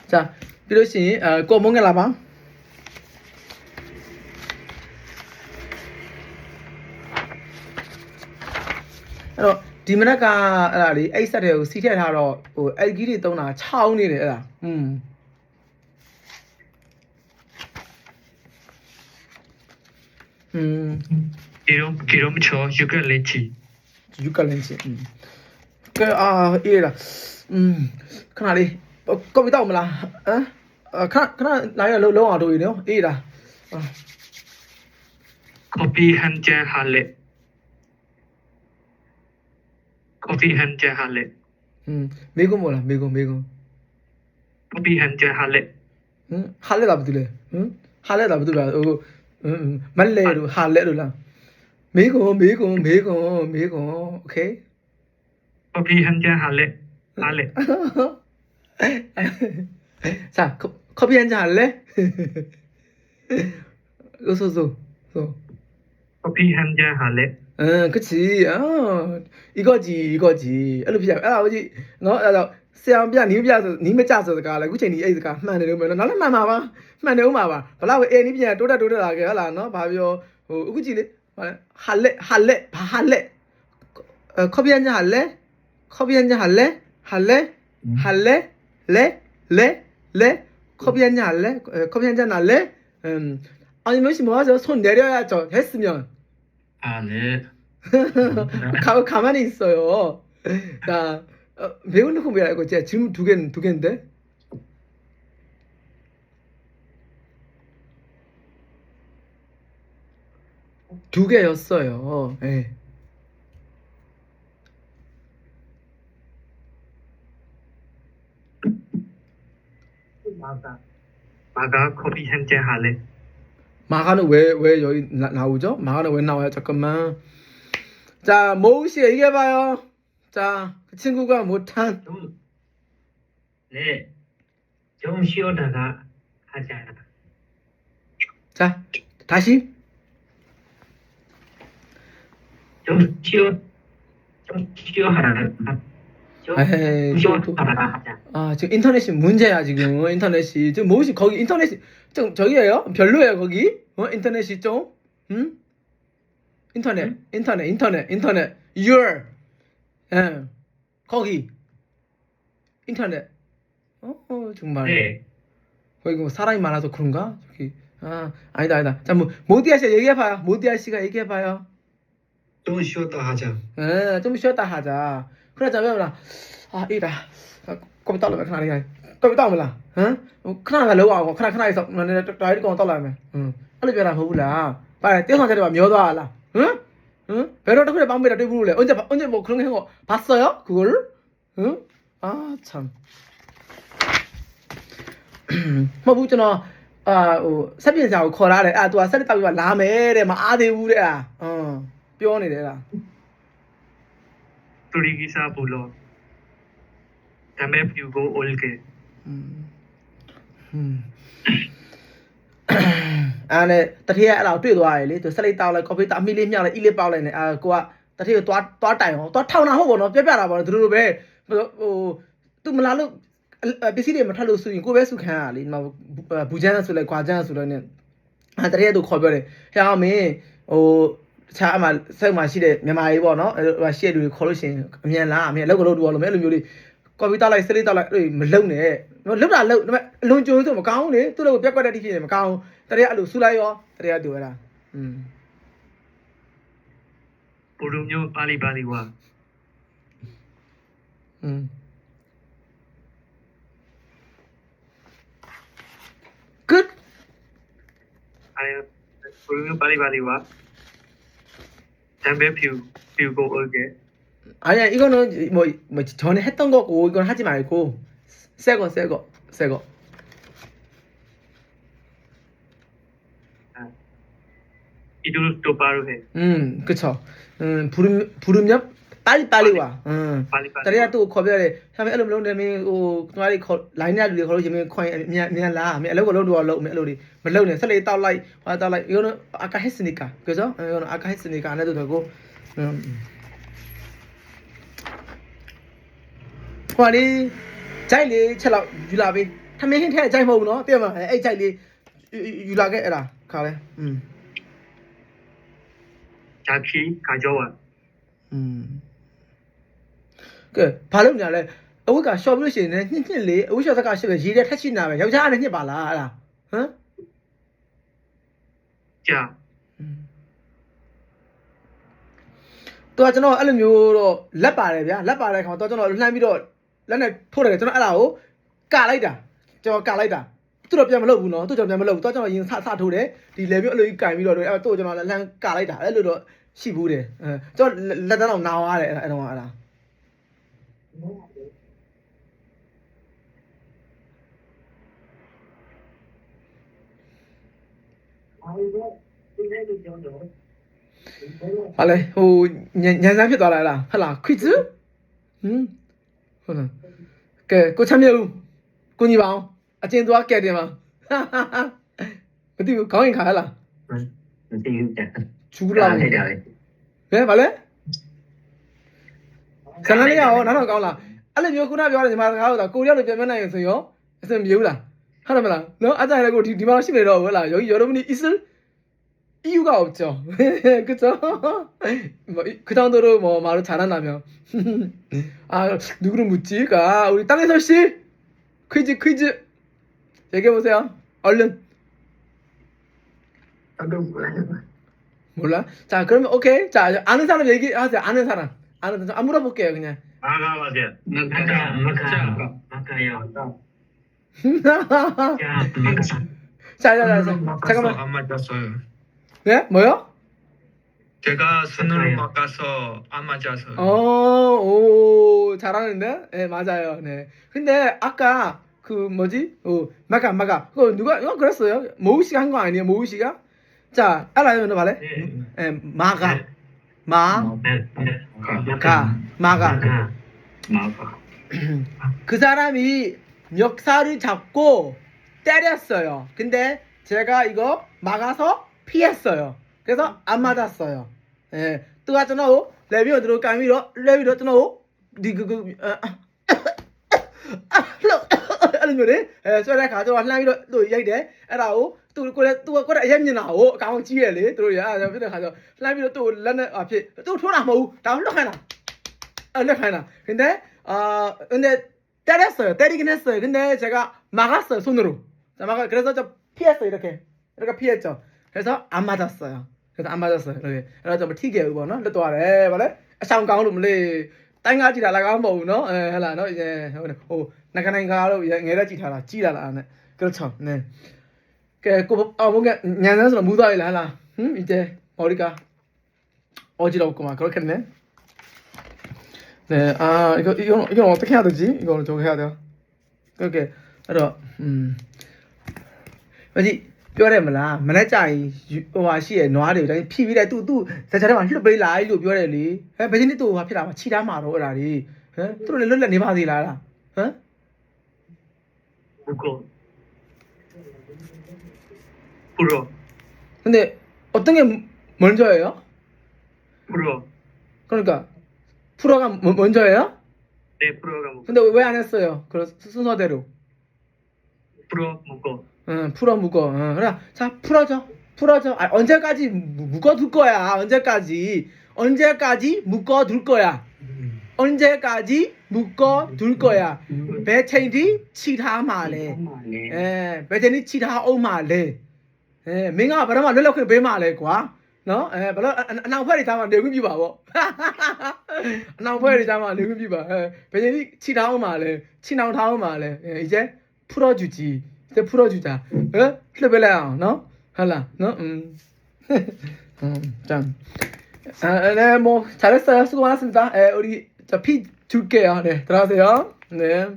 자, 비로시 거 뭔가 라봐.အဲ့တော့ ဒီမနက်ကအဲ့ဒါလေးအဲ့ဆက်တွေကိုစီးထည့်ထားတော့ဟိုအဲ့ကြီးတွေတုံးတာချောင်းနေတယ်အဲ့ဒါ기름쳐 유갈렌치 유갈렌치 그 이래라ခဏလေးကော်ဖီတောက်မလားခဏလာရလုံးအောင်တို့ရနော်အေးလား 커피 한잔 할래 커피 한잔 할래 မေကုံမို့လားမေကုံ 커피 한잔 할래 ဟာလက်လားဘာတူလဲဟာလက်လားဘာတူလားဟိုမလဲလို့ဟာလက်လို့လားမေကုံโอเค 커피 한잔 할래 할래 자 커피 한잔 할래 소소 커피 한잔 할래 그치 이거지အဲ့လိုဖြစ်ရအဲ့ဒါကြီးနော်အဲ့တော့ဆရာပြနီးပြဆိုနီးမကြဆိုစကားလဲအခုချိန်ဒီအဲ့စကားမှန်တယ်လို့မယ်နော်နောက်လည်းမှန်ပါပါမှန်တယ်ဦးမှာပါဘလောက်အေးနီးပြန်တိုးတက်လာခဲ့ဟုတ်လားနော်ဘာပြောဟိုအခုကြည့်လေဟာလက်ဘာဟာလက်커피 한잔 할래 커피 한잔 할래 레 커피 한잔 할래 커피 한잔 할래 아니 몇시 뭐 하죠 손 내려야죠 했으면 네 가만히 있어요 자 배우는 거 뭐야 이거 제가 질문 두 개인데 두 개였어요 예 마가 커피 한잔 할래 마가는 왜 여기 나오죠? 마가는 왜 나와요? 잠깐만. 자, 모우 씨 얘기해봐요. 자, 그 친구가 못한. 네, 좀 쉬어다가 하자. 자, 다시. 좀 쉬어하라. 에이, 쉬어하라 하자. 지금 인터넷이 문제야 지금 인터넷이 지금 모우 씨 거기 인터넷이 좀 저기예요? 별로예요 거기? 인터넷이 좀? 인터넷 your 거기 인터넷 정말 네. 거기 뭐 사람이 많아서 그런가? 저기 아니다 자 뭐 모디아 씨 얘기해봐요 모디아 씨가 얘기해봐요 좀 쉬었다 하자. 좀 쉬었다 하자 그러자 왜라 이다 거기 떠올라ခဏလေး거기 떠올라ခဏလောအောင်ခဏ있어 다이리 거 떠올라မယ်အဲ့လိုပြောတာမဟုတ်ဘူးလားပါတယ်တင်းဆောင်ချက်တွေပါမျောသွားလားဘယ်တော့တစ်ခုတည်းပေါင်းပေးတာတွေ့ဘူးလို့လဲ언제 뭐 그런 거 봤어요 그걸 참မဟုတ်ဘူးကျွန်တော်ဟိုဆက်ပြင်စာကိုခေါ်ထားတယ်သူကဆက်လက်တောက်ပြီးလာမယ်တဲ့မအားသေးဘူးတဲ့ပြောနေတယ်လား 둘이 기사 불러. 담배 피우고 올게.နဲ့တထည့်အဲ့လောက်တွေ့သွားတယ်လေသူဆက်လိုက်တောက်လိုက်ကော်ဖီတောက်အမီလေးမြောက်လိုက်အီလေးပေါက်လိုက်နေကိုကတထည့်ကိုသွားတိုင်အောင်သွားထောင်တာဟုတ်ပေါ့နော်ပြပြတာပေါ့နော်သူတို့ပဲဟိုသူမလာလို့ပစ္စည်းတွေမထွက်လို့ဆိုရင်ကိုပဲစုခံရလေဒီမှာဘူချမ်းဆိုလိုက်ခွာချမ်းဆိုလိုက်နဲ့တထည့်သူခေါ်ပြောတယ်ဟဲ့အောင်မင်းဟိုချားအမှစိတ်မှရှိတဲ့မြန်မာကြီးပေါ့နော်အဲ့ရှိတဲ့လူတွေခေါ်လို့ရှိရင်အမြန်လားအမြန်လောက်ကတော့တူအောင်လို့မဲအဲ့လိုမျိုးလေးကော်ဖီတောက်လိုက်စလေးတောက်လိုက်အဲ့မလုံနဲ့လုံတာလုံဒါပေမဲ့အလွန်ကြိုးဆိုမကောင်းဘူးလေသူ့လိုပြက်ကွက်တဲ့တိဖြစ်နေမကောင်းတရေအဲ့လိုဆူလိုက်ရောတရေကတူရတာ부르며 빨리빨리 와. 끝 아니, 부르며 빨리빨리 와. 담배 피우고 올게. 아니야 이거는 뭐 전에 했던 거고 이건 하지 말고 새거 이들 똑바로 해. 그쵸 부르면 빨리 와 빨리빨리.တရေကသူ့ကိုခေါ်ပြတယ်ဆရာမအဲ့လိုမလုပ်နဲ့မင်းဟိုကျွန်တော်တွေခေါ် line နဲ့လူတွေခေါ်လို့ရှိရင်မင်းခွင်မြန်လာမင်းအလုပ်ကိုလုပ်တော့လုပ်မင်းအဲ့လိုတွေမလုပ်နဲ့ဆက်လေတောက်လိုက်ဟောတောက်လိုက်이거는 아까 했으니까 그죠 이거는 아까 했으니까 안 해도 되고ဟိုလေ ကြိုက်လေးချက်လောက်ယူလာပေးထမင်းဟင်းထဲကြိုက်မဟုတ်ဘူးနော်သိရမလားအဲ့ကြိုက်လေးယူလာခဲ့အဲ့ဒါခါလဲ자키 가져와 ကဲဘာလို့ညာလဲအဝတ်ကရှော့ပြီးလို့ရှိရင်လည်းညှစ်လေးအဝတ်ရှော့စကားရှိပဲရေးတဲ့ထက်ရှိနာပဲယောက်ျားလည်းညှစ်ပါလားအဲ့ဒါဟမ် 자 တော့ကျွန်တော်အဲ့လိုမျိုးတော့လက်ပါတယ်ဗျာလက်ပါတဲ့ခါတော့ကျွန်တော်လှမ်းပြီးတော့လက်နဲ့ထိုးတယ်ကျွန်တော်အဲ့ဒါကိုကလိုက်တာကျွန်တော်ကလိုက်တာသူတော့ပြန်မလုပ်ဘူးနော်သူကျွန်တော်ပြန်မလုပ်ဘူးတော့ကျွန်တော်ရင်ဆထိုးတယ်ဒီလေမျိုးအဲ့လိုကြီးကင်ပြီးတော့အဲ့တော့ကျွန်တော်လှမ်းကလိုက်တာအဲ့လိုတော့ရှိဘူးတယ်ကျွန်တော်လက်တန်းတော့နာသွားတယ်အဲ့တော့အဲ့ဒါ ဟာလေဟိုညံစမ်းဖြစ်သွားလားလားဟလာ quiz ဟုတ်လားကဲကိုချမ်းမြေဦးကိုညီပါအောင်အကျဉ်သွားကဲတင်ပါမသိဘူးခေါင်းရင်ခါဟလား 띠우자 ဂျူးလာဘယ်ဗာလဲခဏလေးရောနောက်တော့ကောင်းလားအဲ့လိုမျိုးခုနပြောတယ်ညီမစကားတော့ကိုရီးယားလိုပြန်မနိုင်ရင်ဆိုရောအစင်ပြေဘူးလားဟုတ်တယ်မလားနော်အဲ့ဒါလည်းကိုဒီမှာရှိနေတော့ဟုတ်လားယောရမနီအစ္စ이유가 없죠. 그쵸? 그 정도로 뭐 말을 잘한다면. 아, 누구를 묻지가? 우리 땅에서 씨! 퀴즈. 얘기해보세요. 얼른. 몰라? 자, 그러면 오케이. 자, 아는 사람 얘기하세요. 아는 사람. 안 물어볼게요, 그냥. 마가 맞아 마카야 자, 잠깐만. 안 맞았어요. 네? 뭐요? 제가 손으로 바꿔서 안 맞아서. 오, 잘하는데? 네, 맞아요. 네. 근데 아까 그 뭐지? 마가. 그거 누가 그랬어요? 모우 씨가 한 거 아니에요? 모우 씨가? 자, 알아요, 너 말해? 예, 마가. 마가. 그 사람이 멱살을 잡고 때렸어요. 근데 제가 이거 막아서 피했어요. 그래서 안 맞았어요. 예, 또 하잖아요. 레비오 들어가미로 레비로 잖아요. 니그အဲ့လိုမျိုးလေဆွဲတဲ့ခါကျတော့လှမ်းပြီးတော့သူရိုက်တယ်အဲ့ဒါကိုသူကိုလည်းသူကလည်းအရင်မြင်တာကိုအကောင်ကြီးရလေသူတို့ရအဲ့ဒါဖြစ်တဲ့ခါကျတော့လှမ်းပြီးတော့သူ့ကိုလက်နဲ့ဖြစ်သူထိုးတာမဟုတ်ဘူးဒါလွတ်ခိုင်းတာလွတ်ခိုင်းတာ근데 근데 때렸어요 때리긴 했어요 근데 제가 막았어요 손으로 자 막아 그래서 저 피했어요 이렇게 피했죠 그래서 안 맞았어요 이렇게 그래서 좀 튀겨요 뭐နော်လွတ်သွားတယ်ဗါလဲအဆောင်ကောင်းလို့မလေးတိုင်းကားကြည့်တာလည်းကောင်းမဟုတ်ဘူးနော်ဟဲ့လားနော်ဟိုနဂနိုင်ကားလို့ငယ်ရက်ကြည့်ထားတာကြီးလာလားနဲ့그렇죠 네ကဲကိုဘုံကညံစမ်းဆိုတော့မူးသွားပြီလားဟလား이제 머리가 어지럽구만 그렇겠네 네 아 이건 어떻게 해야 되지 이거는 저거 해야 돼요 그렇게အဲ့တော့뭐지ပြောတယ်မလားမနေ့ကျရင်ဟိုဟာရှိရနွားတွေတိုင်းဖြီးပြီးလိုက်သူဇာတ်ထဲမှာလှုပ်ပေးလိုက်လို့ပြောတယ်လေဟဲ့ဘယ်ချင်းတူဟာဖြစ်တာမှာခြိသားမှာတော့အဲ့ဒါတွေဟမ်သူတို့လည်းလွတ်လပ်နေပါသေးလားဟမ် 묶어 풀어 근데 어떤 게 먼저예요? 풀어 그러니까 풀어가 먼저예요? 네 풀어가 묶어 근데 왜 안 했어요? 그 순서대로 풀어 묶어 풀어 묶어 그래 자 풀어줘 언제까지 묶어둘 거야 언제까지 묶어둘 거야 배체인지 치다 말래 배체인지 치다 오말래 민가 바람아 널럭 배 말래 과 너? 바로 안나우파리 담아 내고 비봐 뭐 안나우파리 담아 내고 비봐 배체인지 치다 오말래 치나우 다 오말래 이제 풀어주지 이제 풀어주자 흘러벨라요 너? 할라 너? 짠 네, 뭐 잘했어요. 수고 많았습니다. 우리 피 줄게요. 네, 들어가세요. 네.